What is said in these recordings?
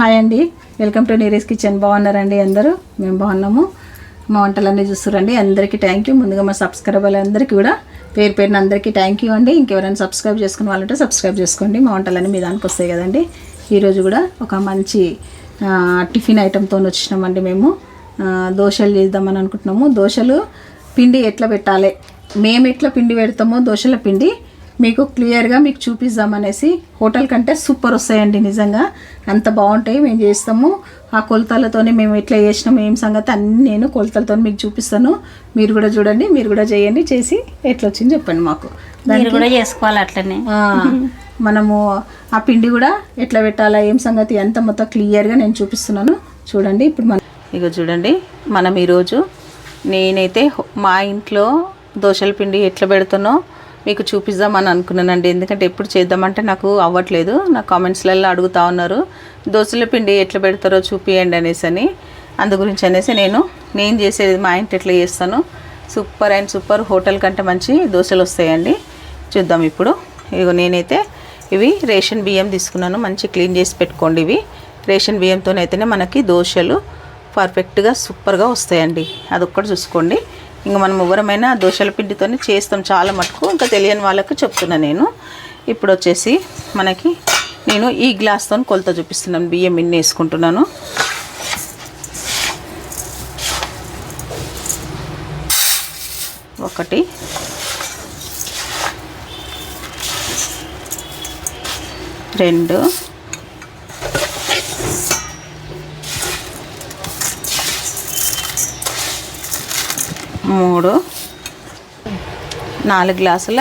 Hi అండి, welcome to నీరేస్ kitchen. బాగున్నారండి అందరూ? మేము బాగున్నాము. మా వంటలన్నీ చూస్తురండి. అందరికీ థ్యాంక్ యూ. ముందుగా మా సబ్స్క్రైబర్లు అందరికీ కూడా పేరు పేరున అందరికీ థ్యాంక్ యూ అండి. ఇంకెవరైనా సబ్స్క్రైబ్ చేసుకుని వాళ్ళంటే సబ్స్క్రైబ్ చేసుకోండి. మా వంటలన్నీ మీ దానికి వస్తాయి కదండి. ఈరోజు కూడా ఒక మంచి టిఫిన్ ఐటెంతో వచ్చినామండి. మేము దోశలు చేద్దామని అనుకుంటున్నాము. దోశలు పిండి ఎట్లా పెట్టాలి, మేము ఎట్లా పిండి పెడతామో దోశల పిండి మీకు క్లియర్గా మీకు చూపిద్దామనేసి. హోటల్ కంటే సూపర్ వస్తాయండి, నిజంగా అంత బాగుంటాయి. మేము చేస్తాము ఆ కొలతలతోనే, మేము ఎట్లా చేసినాము ఏం సంగతి అన్నీ నేను కొలతలతో మీకు చూపిస్తాను. మీరు కూడా చూడండి, మీరు కూడా చేయండి. చేసి ఎట్లా వచ్చింది చెప్పండి మాకు. మీరు కూడా చేసుకోవాలి అట్లనే. మనము ఆ పిండి కూడా ఎట్లా పెట్టాలా ఏం సంగతి అంత మొత్తం క్లియర్గా నేను చూపిస్తున్నాను. చూడండి ఇప్పుడు మనం ఇక చూడండి. మనం ఈరోజు నేనైతే మా ఇంట్లో దోశల పిండి ఎట్లా పెడుతానో మీకు చూపిద్దామని అనుకున్నానండి. ఎందుకంటే ఎప్పుడు చేద్దామంటే నాకు అవ్వట్లేదు. నా కామెంట్స్లలో అడుగుతూ ఉన్నారు దోశల పిండి ఎట్లా పెడతారో చూపియండి అనేసి అని. అందు గురించి అనేసి నేను చేసేది మా ఇంటి ఎట్లా చేస్తాను. సూపర్ అండ్ సూపర్, హోటల్ కంటే మంచి దోశలు వస్తాయండి. చూద్దాం ఇప్పుడు. ఇగో నేనైతే ఇవి రేషన్ బియ్యం తీసుకున్నాను. మంచి క్లీన్ చేసి పెట్టుకోండి. ఇవి రేషన్ బియ్యంతోనైతేనే మనకి దోశలు పర్ఫెక్ట్గా సూపర్గా వస్తాయండి. అదొక్కటి చూసుకోండి. ఇంకా మనం ఎవరమైనా దోశల పిండితోనే చేస్తాం చాలా మటుకు. ఇంకా తెలియని వాళ్ళకు చెప్తున్నా నేను. ఇప్పుడు వచ్చేసి మనకి నేను ఈ గ్లాస్తో కొలత చూపిస్తున్నాను. బియ్యం ఇన్ని వేసుకుంటున్నాను. ఒకటి, రెండు, మూడు, 4 గ్లాసుల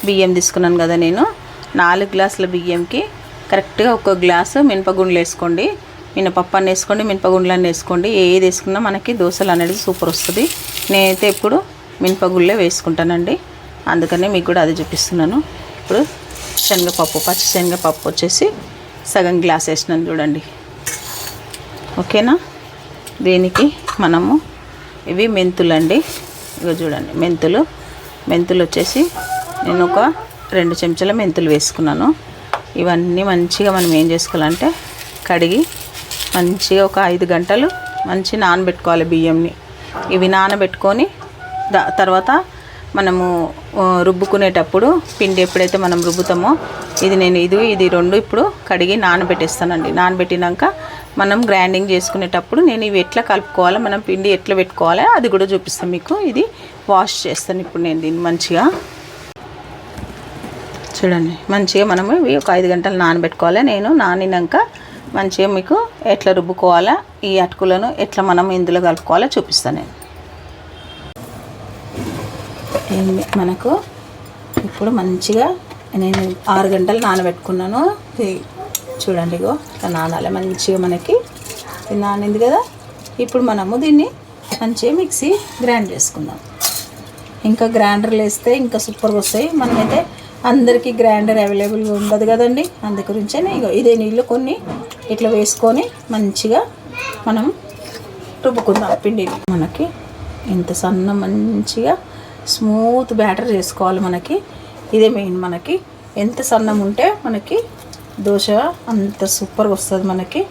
బియ్యం తీసుకున్నాను కదా నేను. 4 గ్లాసుల బియ్యంకి కరెక్ట్గా 1 గ్లాసు మినపగుండ్లు వేసుకోండి. మినపప్పు అన్నీ వేసుకోండి, మినపగుండ్లు అన్నీ వేసుకోండి. ఏది వేసుకున్నా మనకి దోశలు అనేది సూపర్ వస్తుంది. నేనైతే ఇప్పుడు మినపగుళ్ళే వేసుకుంటానండి, అందుకనే మీకు కూడా అది చూపిస్తున్నాను. ఇప్పుడు శనగపప్పు, పచ్చి శనగపప్పు వచ్చేసి సగం గ్లాస్ వేసినాను చూడండి. ఓకేనా. దీనికి మనము ఇవి మెంతులు అండి. ఇవి చూడండి మెంతులు వచ్చేసి నేను ఒక 2 చెంచాల మెంతులు వేసుకున్నాను. ఇవన్నీ మంచిగా మనం ఏం చేసుకోవాలంటే కడిగి మంచిగా ఒక 5 గంటలు మంచి నానబెట్టుకోవాలి బియ్యంని. ఇవి నానబెట్టుకొని తర్వాత మనము రుబ్బుకునేటప్పుడు పిండి ఎప్పుడైతే మనం రుబ్బుతామో నేను ఇది 2 ఇప్పుడు కడిగి నానబెట్టేస్తానండి. నానబెట్టినాక మనం గ్రైండింగ్ చేసుకునేటప్పుడు నేను ఇవి ఎట్లా కలుపుకోవాలో, మనం పిండి ఎట్లా పెట్టుకోవాలో అది కూడా చూపిస్తాను మీకు. ఇది వాష్ చేస్తాను ఇప్పుడు నేను దీన్ని మంచిగా. చూడండి మంచిగా మనము ఇవి ఒక 5 గంటలు నానబెట్టుకోవాలి. నేను నానినాక మంచిగా మీకు ఎట్లా రుబ్బుకోవాలా, ఈ అటుకులను ఎట్లా మనం ఇందులో కలుపుకోవాలో చూపిస్తాను నేను. మనకు ఇప్పుడు మంచిగా నేను 6 గంటలు నానబెట్టుకున్నాను. చూడండి ఇగో ఇట్లా నానాలి మంచిగా. మనకి ఇది నానింది కదా. ఇప్పుడు మనము దీన్ని మంచిగా మిక్సీ గ్రైండ్ చేసుకుందాం. ఇంకా గ్రైండర్లు వేస్తే ఇంకా సూపర్గా వస్తాయి. మనమైతే అందరికీ గ్రైండర్ అవైలబుల్గా ఉండదు కదండి. అందు గురించే ఇగో ఇదే నీళ్ళు కొన్ని ఇట్లా వేసుకొని మంచిగా మనం రుబ్బుకుందాం పిండిని. మనకి ఇంత సన్న మంచిగా స్మూత్ బ్యాటర్ చేసుకోవాలి. మనకి ఇదే మెయిన్. మనకి ఎంత సన్నం ఉంటే మనకి దోశ అంత సూపర్గా వస్తుంది. మనకి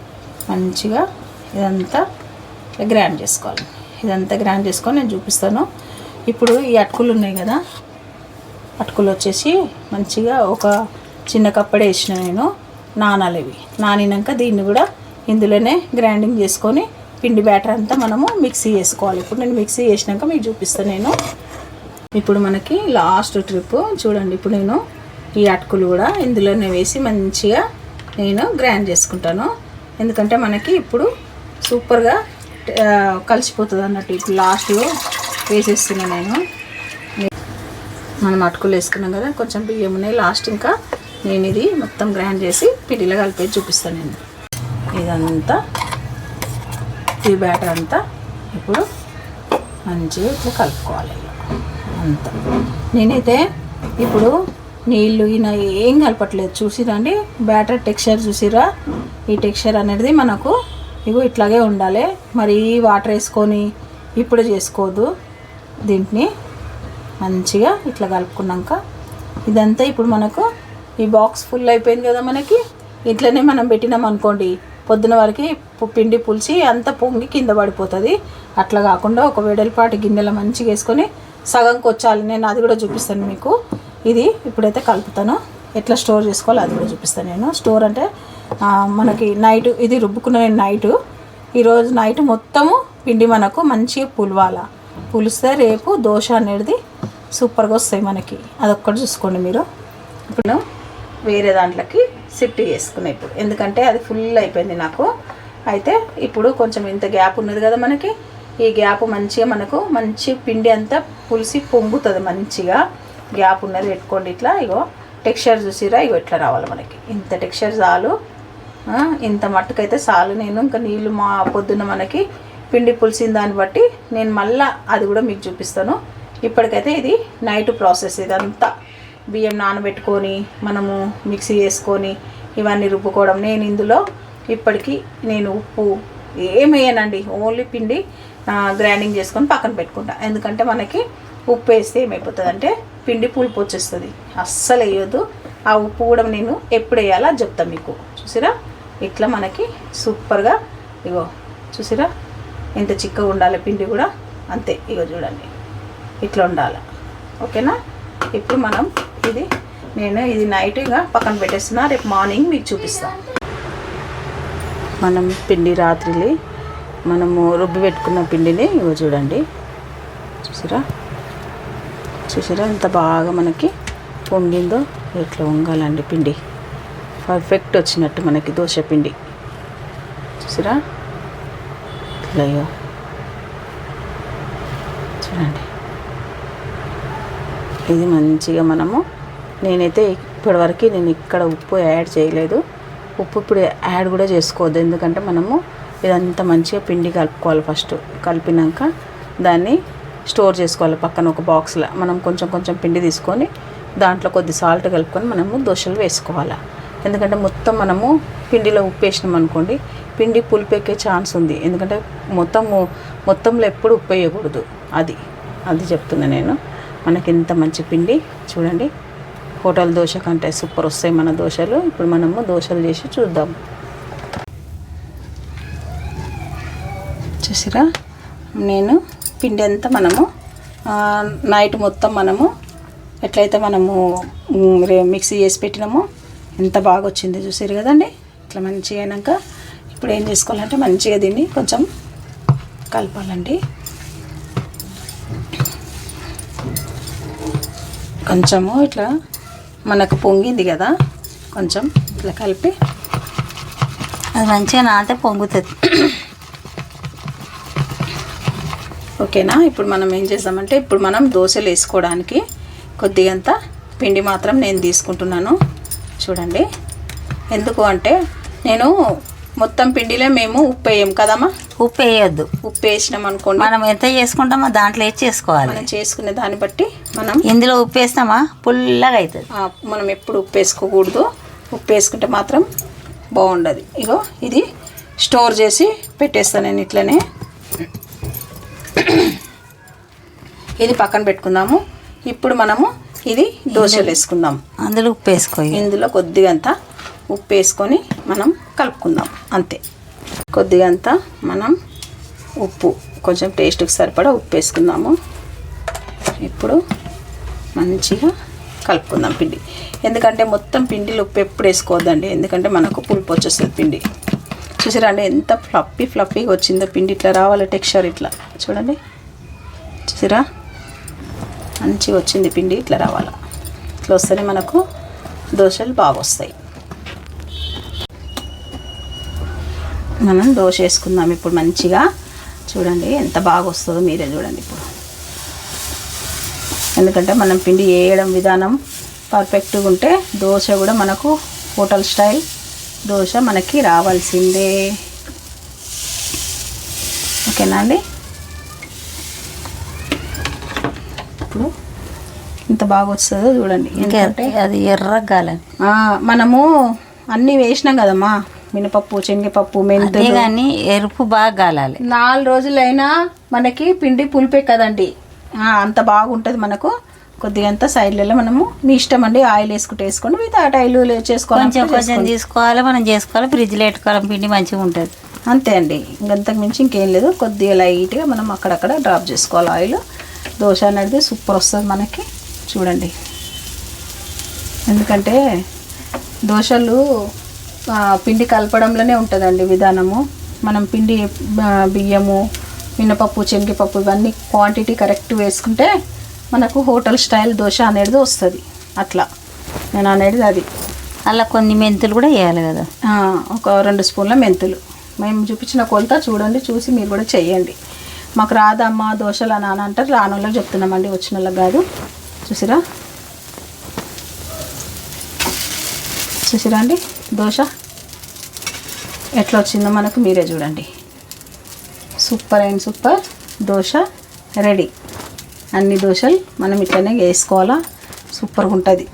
మంచిగా ఇదంతా గ్రైండ్ చేసుకోవాలి. ఇదంతా గ్రైండ్ చేసుకొని నేను చూపిస్తాను. ఇప్పుడు ఈ అటుకులు ఉన్నాయి కదా, అటుకులు వచ్చేసి మంచిగా ఒక చిన్న కప్పడే వేసిన నేను. నానాలి ఇవి. నానినాక దీన్ని కూడా ఇందులోనే గ్రైండింగ్ చేసుకొని పిండి బ్యాటర్ అంతా మనము మిక్సీ చేసుకోవాలి. ఇప్పుడు నేను మిక్సీ చేసినాక మీకు చూపిస్తాను నేను. ఇప్పుడు మనకి లాస్ట్ ట్రిప్ చూడండి. ఇప్పుడు నేను ఈ అటుకులు కూడా ఇందులోనే వేసి మంచిగా నేను గ్రైండ్ చేసుకుంటాను. ఎందుకంటే మనకి ఇప్పుడు సూపర్గా కలిసిపోతుంది అన్నట్టు. ఇప్పుడు లాస్ట్లో వేసేస్తున్నా నేను. మనం అటుకులు వేసుకున్నాం కదా, కొంచెం బియ్యం ఉన్నాయి లాస్ట్. ఇంకా నేను ఇది మొత్తం గ్రైండ్ చేసి పిండిలో కలిపేసి చూపిస్తాను నేను. ఇదంతా ఈ బ్యాటర్ అంతా ఇప్పుడు మంచిగా ఇట్లా కలుపుకోవాలి అంతా. నేనైతే ఇప్పుడు నీళ్ళు ఈయన ఏం కలపట్లేదు. చూసిరండి బ్యాటర్ టెక్స్చర్ చూసిరా. ఈ టెక్స్చర్ అనేది మనకు ఇగో ఇట్లాగే ఉండాలి. మరి వాటర్ వేసుకొని ఇప్పుడు చేసుకోవద్దు. దీంట్ని మంచిగా ఇట్లా కలుపుకున్నాక ఇదంతా ఇప్పుడు మనకు ఈ బాక్స్ ఫుల్ అయిపోయింది కదా. మనకి ఇట్లనే మనం పెట్టినాం అనుకోండి పొద్దున వరకు పిండి పులిసి అంత పొంగి కింద పడిపోతుంది. అట్లా కాకుండా ఒక వెడల్పాటి గిన్నెలో మంచిగా వేసుకొని సగంకి వచ్చాలి. నేను అది కూడా చూపిస్తాను మీకు. ఇది ఇప్పుడైతే కలుపుతాను, ఎట్లా స్టోర్ చేసుకోవాలో అది కూడా చూపిస్తాను నేను. స్టోర్ అంటే మనకి నైట్ ఇది రుబ్బుకున్న నైటు, ఈరోజు నైట్ మొత్తము పిండి మనకు మంచిగా పులిస్తే రేపు దోశ అనేది సూపర్గా వస్తాయి మనకి. అదొక్కటి చూసుకోండి మీరు. ఇప్పుడు వేరే దాంట్లోకి షిఫ్ట్ చేసుకున్నాను ఇప్పుడు, ఎందుకంటే అది ఫుల్ అయిపోయింది నాకు. అయితే ఇప్పుడు కొంచెం ఇంత గ్యాప్ ఉన్నది కదా మనకి, ఈ గ్యాప్ మంచిగా మనకు మంచి పిండి అంతా పులిసి పొంగుతుంది మంచిగా. గ్యాప్ ఉన్నది పెట్టుకోండి ఇట్లా. ఇగో టెక్స్చర్ చూసిరా, ఇగో ఇట్లా రావాలి మనకి. ఇంత టెక్స్చర్ చాలు, ఇంత మట్టుకైతే చాలు. నేను ఇంకా నీళ్ళు మా పొద్దున్న మనకి పిండి పులిసిన దాన్ని బట్టి నేను మళ్ళీ అది కూడా మీకు చూపిస్తాను. ఇప్పటికైతే ఇది నైట్ ప్రాసెస్. ఇదంతా బియ్యం నానబెట్టుకొని మనము మిక్సీ చేసుకొని ఇవన్నీ రుబ్బుకోవడం. నేను ఇందులో ఇప్పటికీ నేను ఉప్పు ఏమేయనండి, ఓన్లీ పిండి గ్రైండింగ్ చేసుకొని పక్కన పెట్టుకుంటా. ఎందుకంటే మనకి ఉప్పు వేస్తే ఏమైపోతుంది అంటే పిండి పులుపు వచ్చేస్తుంది, అస్సలు వేయొద్దు. ఆ ఉప్పు కూడా నేను ఎప్పుడు వేయాలో అది చెప్తాను మీకు. చూసిరా ఇట్లా మనకి సూపర్గా, ఇగో చూసిరా ఎంత చిక్కగా ఉండాలి పిండి కూడా అంతే. ఇగో చూడండి ఇట్లా ఉండాలి, ఓకేనా. ఇప్పుడు మనం నేను ఇది నైట్గా పక్కన పెట్టేస్తున్నా, రేపు మార్నింగ్ మీకు చూపిస్తాను. మనం పిండి రాత్రి మనము రుబ్బి పెట్టుకున్న పిండిని ఇగో చూడండి, చూసిరా ఎంత బాగా మనకి పొంగిందో. ఎట్లా వంగాలండి పిండి, పర్ఫెక్ట్ వచ్చినట్టు మనకి దోశ పిండి. చూసిరా ఇట్లా చూడండి. ఇది మంచిగా మనము, నేనైతే ఇప్పటివరకు నేను ఇక్కడ ఉప్పు యాడ్ చేయలేదు. ఉప్పు ఇప్పుడు యాడ్ కూడా చేసుకోవద్దు, ఎందుకంటే మనము ఇదంతా మంచిగా పిండి కలుపుకోవాలి. ఫస్ట్ కలిపినాక దాన్ని స్టోర్ చేసుకోవాలి పక్కన ఒక బాక్స్లో. మనం కొంచెం కొంచెం పిండి తీసుకొని దాంట్లో కొద్ది సాల్ట్ కలుపుకొని మనము దోశలు వేసుకోవాలి. ఎందుకంటే మొత్తం పిండిలో ఉప్పు వేసినాం అనుకోండి, పిండి పులిపెక్కే ఛాన్స్ ఉంది. ఎందుకంటే మొత్తంలో ఎప్పుడు ఉప్పు వేయకూడదు. అది చెప్తున్నా నేను. మనకి ఇంత మంచి పిండి చూడండి, హోటల్ దోశ కంటే సూపర్ వస్తాయి మన దోశలు. ఇప్పుడు మనము దోశలు చేసి చూద్దాం. చూసిరా నేను పిండి అంతా మనము నైట్ మొత్తం మనము ఎట్లయితే మనము మిక్సీ చేసి పెట్టినామో ఎంత బాగా వచ్చింది చూసారు కదండి. ఇట్లా మంచిగా అయినాక ఇప్పుడు ఏం చేసుకోవాలంటే మంచిగా దీన్ని కొంచెం కలపాలండి. కొంచెము ఇట్లా మనకు పొంగింది కదా, కొంచెం ఇట్లా కలిపి అది మంచిగా నాతే పొంగుతుంది. ఓకేనా. ఇప్పుడు మనం ఏం చేద్దామంటే ఇప్పుడు మనం దోశలు వేసుకోవడానికి కొద్దిగంత పిండి మాత్రం నేను తీసుకుంటున్నాను. చూడండి, ఎందుకు అంటే నేను మొత్తం పిండిలో మేము ఉప్పు వేయం కదమ్మా. ఉప్పు వేయొద్దు. ఉప్పు వేసినాం అనుకోండి, మనం ఎంత చేసుకుంటామో దాంట్లో వేసి చేసుకోవాలి. మనం చేసుకునే దాన్ని బట్టి మనం ఇందులో ఉప్పు వేస్తామా పుల్లగా అవుతుంది. మనం ఎప్పుడు ఉప్పు వేసుకోకూడదు, ఉప్పు వేసుకుంటే మాత్రం బాగుండదు. ఇగో ఇది స్టోర్ చేసి పెట్టేస్తాను నేను ఇట్లనే. ఇది పక్కన పెట్టుకుందాము. ఇప్పుడు మనము ఇది దోశలు వేసుకుందాం. అందులో ఉప్పు వేసుకో. ఇందులో కొద్దిగంత ఉప్పు వేసుకొని మనం కలుపుకుందాం అంతే. కొద్దిగంత మనం ఉప్పు కొంచెం టేస్ట్కి సరిపడా ఉప్పు వేసుకుందాము. ఇప్పుడు మంచిగా కలుపుకుందాం పిండి. ఎందుకంటే మొత్తం పిండిలో ఉప్పు ఎప్పుడు వేసుకోవద్దండి, ఎందుకంటే మనకు పులుపు వచ్చేస్తుంది పిండి. చూసారా అండి ఎంత ఫ్లఫీగా వచ్చిందో పిండి. ఇట్లా రావాలి టెక్స్చర్, ఇట్లా చూడండి. చూసారా మంచిగా వచ్చింది పిండి, ఇట్లా రావాలి. ఇట్లా వస్తేనే మనకు దోశలు బాగా వస్తాయి. మనం దోశ వేసుకుందాం ఇప్పుడు మంచిగా. చూడండి ఎంత బాగా వస్తుందో మీరే చూడండి ఇప్పుడు. ఎందుకంటే మనం పిండి వేయడం విధానం పర్ఫెక్ట్గా ఉంటే దోశ కూడా మనకు హోటల్ స్టైల్ దోశ మనకి రావాల్సిందే. ఓకేనా అండి. ఇప్పుడు ఇంత బాగా వస్తుందో చూడండి. ఎందుకంటే అది ఎర్రగాలి. మనము అన్నీ వేసినాం కదమ్మా, మినపప్పు, శనగపప్పు, మెంతులు, కానీ ఎరుపు బాగా గాలాలి. 4 రోజులైనా మనకి పిండి పులిపే కదండి, అంత బాగుంటుంది మనకు. కొద్దిగా అంతా సైడ్లలో మనము మీ ఇష్టం అండి, ఆయిల్ వేసుకుంటే వేసుకోండి, వితౌట్ ఆయిల్ చేసుకోవాలి. కొంచెం కొంచెం తీసుకోవాలి, మనం చేసుకోవాలి, ఫ్రిడ్జ్లో పెట్టుకోవాలి, పిండి మంచిగా ఉంటుంది. అంతే అండి, ఇంకంతకు మించి ఇంకేం లేదు. కొద్దిగా లైట్గా మనం అక్కడక్కడ డ్రాప్ చేసుకోవాలి ఆయిల్. దోశ అనేది సూపర్ వస్తుంది మనకి. చూడండి, ఎందుకంటే దోశలు పిండి కలపడంలోనే ఉంటుందండి విధానము. మనం పిండి బియ్యము, మినపప్పు, శనగపప్పు ఇవన్నీ క్వాంటిటీ కరెక్ట్ వేసుకుంటే మనకు హోటల్ స్టైల్ దోశ అనేది వస్తుంది. అట్లా నేను అనేది అది. అలా కొన్ని మెంతులు కూడా వేయాలి కదా, ఒక 2 స్పూన్ల మెంతులు. మేము చూపించిన కొలత చూడండి, చూసి మీరు కూడా చెయ్యండి. మాకు రాదమ్మా దోశలు అని అంటారు, రాని వాళ్ళకి చెప్తున్నామండి, వచ్చిన వాళ్ళకి కాదు. చూసిరా చూసిరా అండి దోశ ఎట్లా వచ్చిందో మనకు మీరే చూడండి. Super and super dosa ready. అన్ని దోశలు మనం ఇట్లనే వేసుకోవాలా, సూపర్గా ఉంటుంది.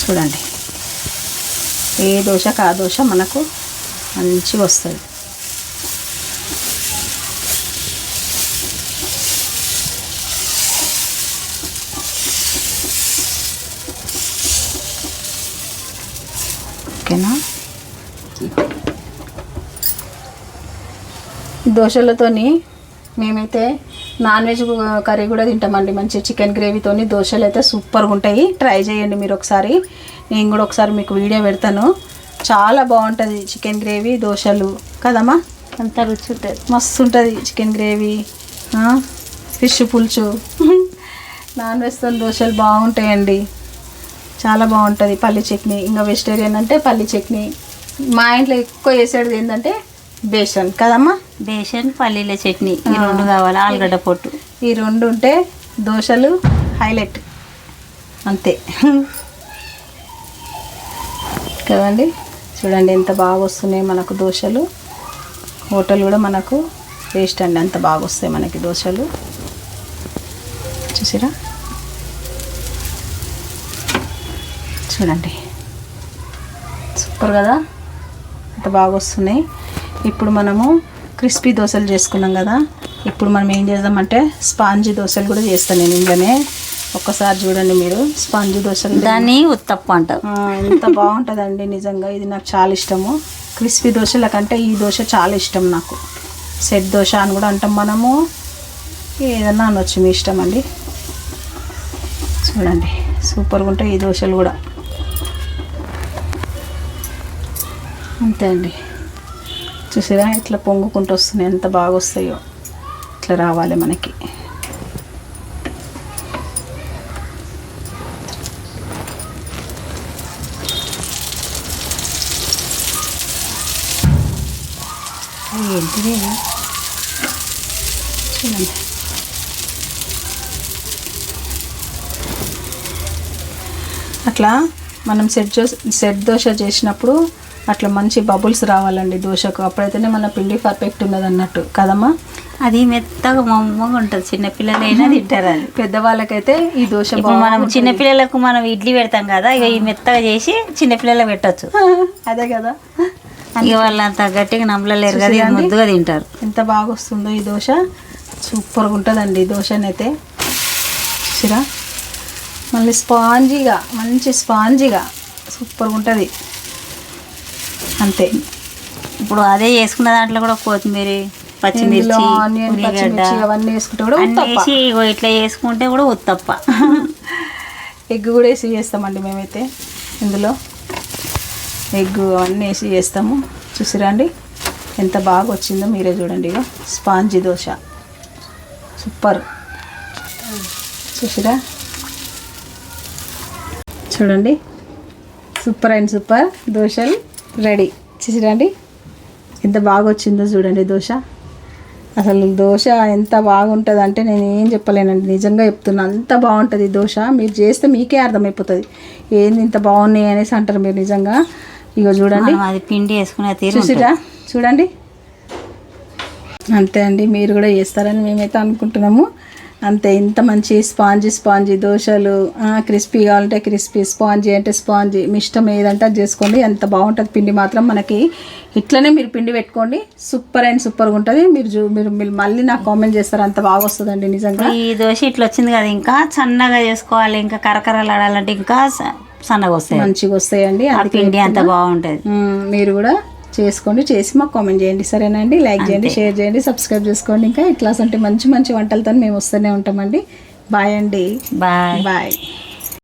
చూడండి, ఏ దోశకు ఆ దోశ మనకు మంచిగా వస్తుంది. ఓకేనా? దోశలతోని మేమైతే నాన్ వెజ్ కర్రీ కూడా తింటామండి. మంచి చికెన్ గ్రేవీతోని దోశలు అయితే సూపర్గా ఉంటాయి. ట్రై చేయండి మీరు ఒకసారి. నేను కూడా ఒకసారి మీకు వీడియో పెడతాను. చాలా బాగుంటుంది చికెన్ గ్రేవీ దోశలు కదమ్మా. అంత రుచి ఉంటుంది, మస్తు ఉంటుంది చికెన్ గ్రేవీ, ఫిష్ పులుసు, నాన్ వెజ్తో దోశలు బాగుంటాయండి. చాలా బాగుంటుంది. పల్లి చట్నీ, ఇంకా వెజిటేరియన్ అంటే పల్లి చట్నీ. మా ఇంట్లో ఎక్కువ వేసేది ఏంటంటే బేసన్ కదమ్మా. బేసన్, పల్లీల చట్నీ ఈ 2 కావాలి, ఆలుగడ్డ పొట్టు ఈ 2 ఉంటే దోశలు హైలైట్. అంతే కదండి. చూడండి ఎంత బాగా వస్తున్నాయి మనకు దోశలు. హోటల్ కూడా మనకు టేస్ట్ అండి, అంత బాగా వస్తాయి మనకి దోశలు. చూసిరా చూడండి, సూపర్ కదా, అంత బాగా వస్తున్నాయి. ఇప్పుడు మనము క్రిస్పీ దోశలు చేసుకున్నాం కదా, ఇప్పుడు మనం ఏం చేద్దామంటే స్పాంజీ దోశలు కూడా చేస్తాను నేను ఇంట్లోనే. ఒక్కసారి చూడండి మీరు, స్పాంజీ దోశలు, దాన్ని ఉత్తప్ప అంటారు. ఎంత బాగుంటుందండి నిజంగా. ఇది నాకు చాలా ఇష్టము. క్రిస్పీ దోశల కంటే ఈ దోశ చాలా ఇష్టం నాకు. సెట్ దోశ అని కూడా అంటాం మనము, ఏదన్నా అనొచ్చు, మీ ఇష్టం అండి. చూడండి సూపర్గా ఉంటాయి ఈ దోశలు కూడా. అంతే అండి, చూసారా ఇట్లా పొంగుకుంటూ వస్తున్నాయి, ఎంత బాగా వస్తాయో. ఇట్లా రావాలి మనకి. ఏంటిది చూడండి. అట్లా మనం సెట్ దోశ చేసినప్పుడు అట్లా మంచి బబుల్స్ రావాలండి దోశకు, అప్పుడైతేనే మన పిండి పర్ఫెక్ట్ ఉన్నది అన్నట్టు కదమ్మా. అది మెత్తగా మమ్మగా ఉంటుంది, చిన్నపిల్లలైనా తింటారు. అది పెద్దవాళ్ళకైతే ఈ దోశ మనం చిన్నపిల్లలకు మనం ఇడ్లీ పెడతాం కదా, ఇక ఈ మెత్తగా చేసి చిన్నపిల్లలకు పెట్టచ్చు. అదే కదా, ఇక వాళ్ళు అంత గట్టిగా నమ్మలేరు కదా, ఇది ముద్దుగా తింటారు. ఎంత బాగా వస్తుందో ఈ దోశ, సూపర్గా ఉంటుందండి ఈ దోశనైతే. చూసిరా మళ్ళీ స్పాంజీగా, మంచి స్పాంజీగా సూపర్గా ఉంటుంది. అంతే. ఇప్పుడు అదే చేసుకున్న దాంట్లో కూడా కొత్తిమీర, పచ్చిమిర్చి, ఉల్లిగడ్డ అవన్నీ వేసుకుంటే కూడా వేసి ఇట్లా వేసుకుంటే కూడా ఉత్తప్ప. ఎగ్ కూడా వేసి చేస్తామండి మేమైతే. ఇందులో ఎగ్ అవన్నీ వేసి చేస్తాము. చూసిరా అండి ఎంత బాగా వచ్చిందో, మీరే చూడండి. ఇక స్పాంజీ దోశ సూపర్. చూసిరా చూడండి, సూపర్ అండ్ సూపర్ దోశలు రెడీ. చూసిరండి ఎంత బాగా వచ్చిందో చూడండి దోశ. అసలు దోశ ఎంత బాగుంటుంది అంటే నేను ఏం చెప్పలేనండి, నిజంగా చెప్తున్నా, అంత బాగుంటుంది దోశ. మీరు చేస్తే మీకే అర్థమైపోతుంది ఏంది ఇంత బాగున్నాయి అనేసి అంటారు మీరు నిజంగా. ఇగో చూడండి, అది పిండి వేసుకునే తీరు. చూసిరా చూడండి. అంతే అండి, మీరు కూడా చేస్తారని మేమైతే అనుకుంటున్నాము. అంతే. ఇంత మంచి స్పాంజీ దోశలు, క్రిస్పీ కావాలంటే క్రిస్పీ, స్పాంజీ అంటే స్పాంజీ, మీ ఇష్టం ఏదంటే అది చేసుకోండి. ఎంత బాగుంటుంది పిండి మాత్రం మనకి. ఇట్లనే మీరు పిండి పెట్టుకోండి, సూపర్ అండ్ సూపర్గా ఉంటుంది. మీరు మళ్ళీ నాకు కామెంట్ చేస్తారు, అంత బాగా వస్తుందండి నిజంగా. ఈ దోశ ఇట్లా వచ్చింది కదా, ఇంకా సన్నగా చేసుకోవాలి, ఇంకా కరకరలాడాలంటే ఇంకా సన్నగా వస్తాయి, మంచిగా వస్తాయండి. ఆ పిండి అంత బాగుంటుంది. మీరు కూడా చేసుకోండి, చేసి మాకు కామెంట్ చేయండి, సరేనండి. లైక్ చేయండి, షేర్ చేయండి, సబ్స్క్రైబ్ చేసుకోండి. ఇంకా ఇట్లా అంటే మంచి మంచి వంటలతో మేము వస్తూనే ఉంటామండి. బాయ్ అండి. బాయ్. బాయ్.